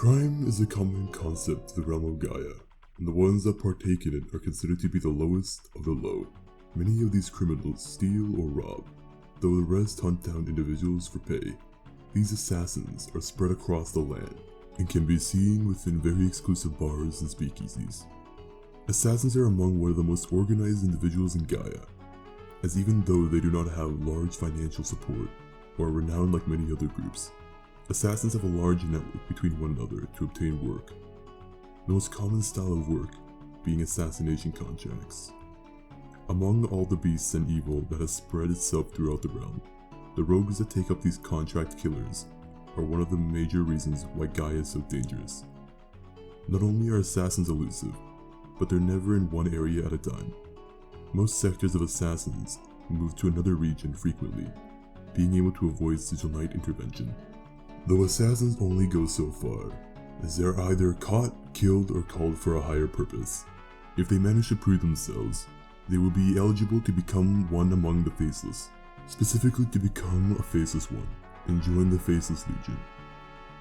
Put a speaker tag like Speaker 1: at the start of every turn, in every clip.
Speaker 1: Crime is a common concept to the realm of Gaia, and the ones that partake in it are considered to be the lowest of the low. Many of these criminals steal or rob, though the rest hunt down individuals for pay. These assassins are spread across the land, and can be seen within very exclusive bars and speakeasies. Assassins are among one of the most organized individuals in Gaia, as even though they do not have large financial support, or are renowned like many other groups, assassins have a large network between one another to obtain work. The most common style of work being assassination contracts. Among all the beasts and evil that has spread itself throughout the realm, the rogues that take up these contract killers are one of the major reasons why Gaia is so dangerous. Not only are assassins elusive, but they're never in one area at a time. Most sectors of assassins move to another region frequently, being able to avoid sigil knight intervention. Though assassins only go so far, as they are either caught, killed, or called for a higher purpose. If they manage to prove themselves, they will be eligible to become one among the Faceless, specifically to become a Faceless one, and join the Faceless Legion.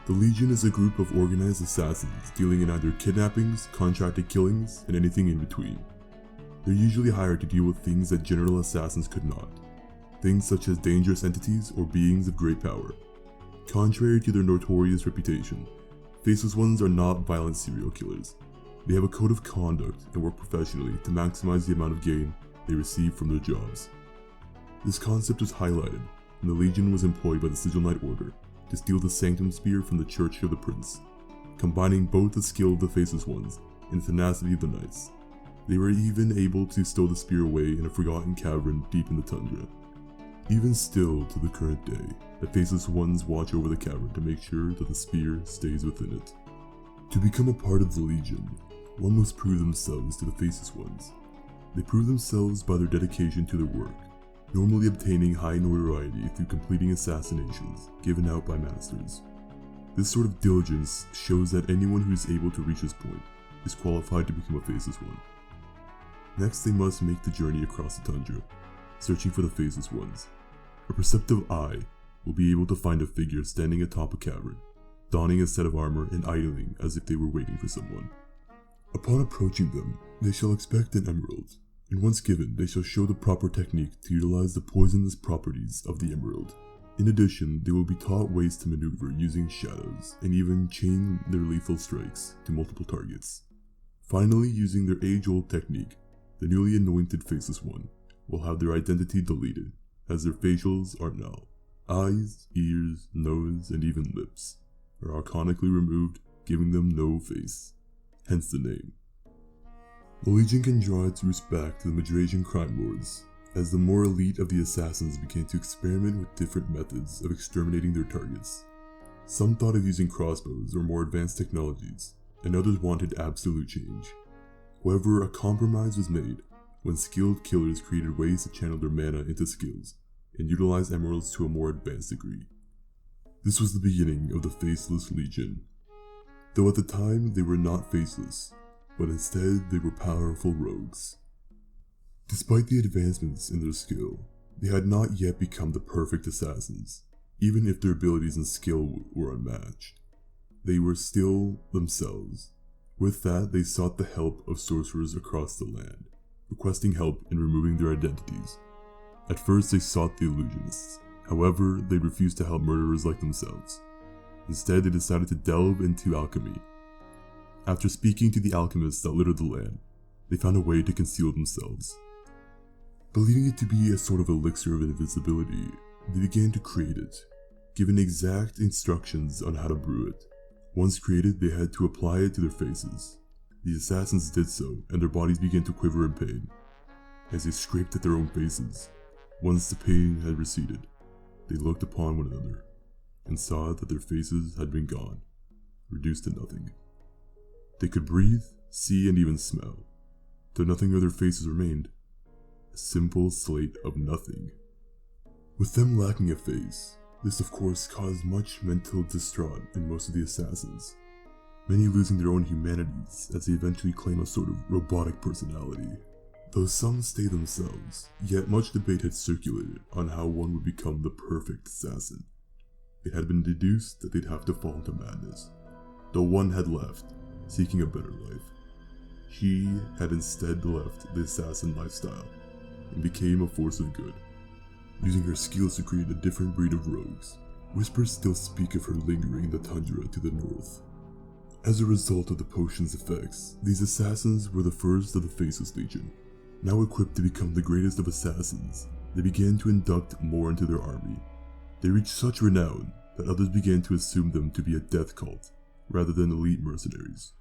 Speaker 1: The Legion is a group of organized assassins dealing in either kidnappings, contracted killings, and anything in between. They're usually hired to deal with things that general assassins could not, things such as dangerous entities or beings of great power. Contrary to their notorious reputation, Faceless ones are not violent serial killers. They have a code of conduct and work professionally to maximize the amount of gain they receive from their jobs. This concept was highlighted when the Legion was employed by the Sigil Knight Order to steal the Sanctum Spear from the Church of the Prince, combining both the skill of the Faceless ones and the tenacity of the Knights. They were even able to stow the spear away in a forgotten cavern deep in the tundra. Even still, to the current day, the Faceless ones watch over the cavern to make sure that the spear stays within it. To become a part of the Legion, one must prove themselves to the Faceless ones. They prove themselves by their dedication to their work, normally obtaining high notoriety through completing assassinations given out by masters. This sort of diligence shows that anyone who is able to reach this point is qualified to become a Faceless one. Next, they must make the journey across the tundra, searching for the Faceless ones. A perceptive eye will be able to find a figure standing atop a cavern, donning a set of armor and idling as if they were waiting for someone. Upon approaching them, they shall expect an emerald, and once given, they shall show the proper technique to utilize the poisonous properties of the emerald. In addition, they will be taught ways to maneuver using shadows, and even chain their lethal strikes to multiple targets. Finally, using their age-old technique, the newly anointed Faceless one will have their identity deleted, as their facials are null. Eyes, ears, nose, and even lips are iconically removed, giving them no face, hence the name. The Legion can draw its roots back to the Madrasian crime lords, as the more elite of the assassins began to experiment with different methods of exterminating their targets. Some thought of using crossbows or more advanced technologies, and others wanted absolute change. However, a compromise was made when skilled killers created ways to channel their mana into skills and utilize emeralds to a more advanced degree. This was the beginning of the Faceless Legion. Though at the time they were not faceless, but instead they were powerful rogues. Despite the advancements in their skill, they had not yet become the perfect assassins, even if their abilities and skill were unmatched. They were still themselves. With that, they sought the help of sorcerers across the land, requesting help in removing their identities. At first they sought the illusionists, however they refused to help murderers like themselves. Instead they decided to delve into alchemy. After speaking to the alchemists that littered the land, they found a way to conceal themselves. Believing it to be a sort of elixir of invisibility, they began to create it, given exact instructions on how to brew it. Once created, they had to apply it to their faces. The assassins did so, and their bodies began to quiver in pain. As they scraped at their own faces, once the pain had receded, they looked upon one another, and saw that their faces had been gone, reduced to nothing. They could breathe, see, and even smell, though nothing of their faces remained. A simple slate of nothing. With them lacking a face, this of course caused much mental distraught in most of the assassins, many losing their own humanities as they eventually claim a sort of robotic personality. Though some stay themselves, yet much debate had circulated on how one would become the perfect assassin. It had been deduced that they'd have to fall into madness, though one had left, seeking a better life. She had instead left the assassin lifestyle and became a force of good, using her skills to create a different breed of rogues. Whispers still speak of her lingering in the tundra to the north. As a result of the potion's effects, these assassins were the first of the Faceless Legion. Now equipped to become the greatest of assassins, they began to induct more into their army. They reached such renown that others began to assume them to be a death cult, rather than elite mercenaries.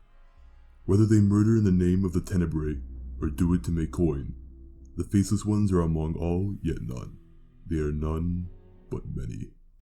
Speaker 1: Whether they murder in the name of the Tenebrae, or do it to make coin, the Faceless ones are among all yet none. They are none, but many.